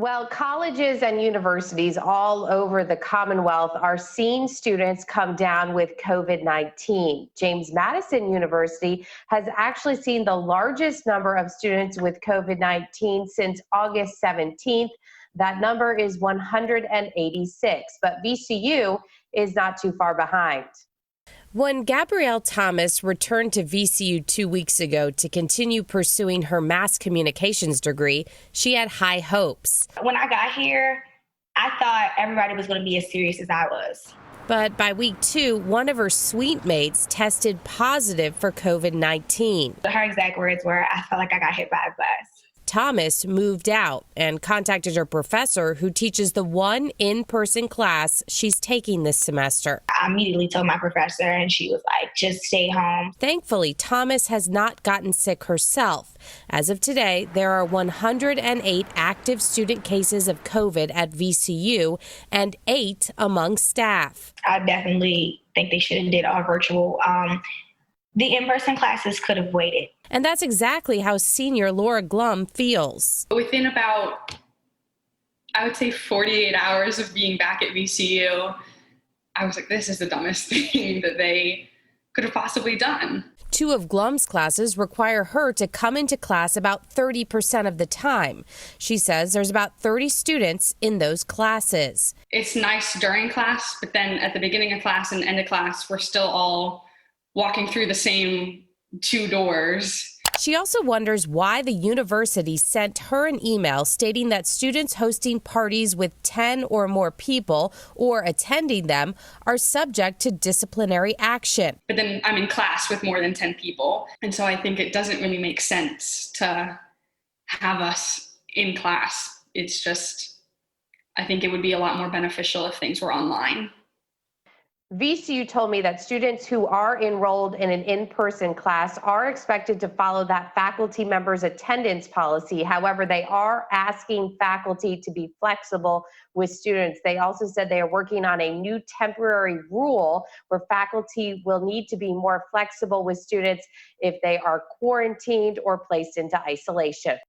Well, colleges and universities all over the Commonwealth are seeing students come down with COVID-19. James Madison University has actually seen the largest number of students with COVID-19 since August 17th. That number is 186, but VCU is not too far behind. When Gabriel Thomas returned to VCU 2 weeks ago to continue pursuing her mass communications degree, she had high hopes. When I got here, I thought everybody was going to be as serious as I was. But by week 2, one of her suite mates tested positive for COVID-19. Her exact words were, "I felt like I got hit by a bus." Thomas moved out and contacted her professor, who teaches the one in-person class she's taking this semester. I immediately told my professor, and she was like, "Just stay home." Thankfully, Thomas has not gotten sick herself. As of today, there are 108 active student cases of COVID at VCU and 8 among staff. I definitely think they should have did all virtual. The in-person classes could have waited. And that's exactly how senior Laura Glum feels. Within about, I would say 48 hours of being back at VCU, I was like, this is the dumbest thing that they could have possibly done. 2 of Glum's classes require her to come into class about 30% of the time. She says there's about 30 students in those classes. It's nice during class, but then at the beginning of class and end of class, we're still all walking through the same 2 doors. She also wonders why the university sent her an email stating that students hosting parties with 10 or more people or attending them are subject to disciplinary action. But then I'm in class with more than 10 people. And so I think it doesn't really make sense to have us in class. It's just, I think it would be a lot more beneficial if things were online. VCU told me that students who are enrolled in an in-person class are expected to follow that faculty member's attendance policy. However, they are asking faculty to be flexible with students. They also said they are working on a new temporary rule where faculty will need to be more flexible with students if they are quarantined or placed into isolation.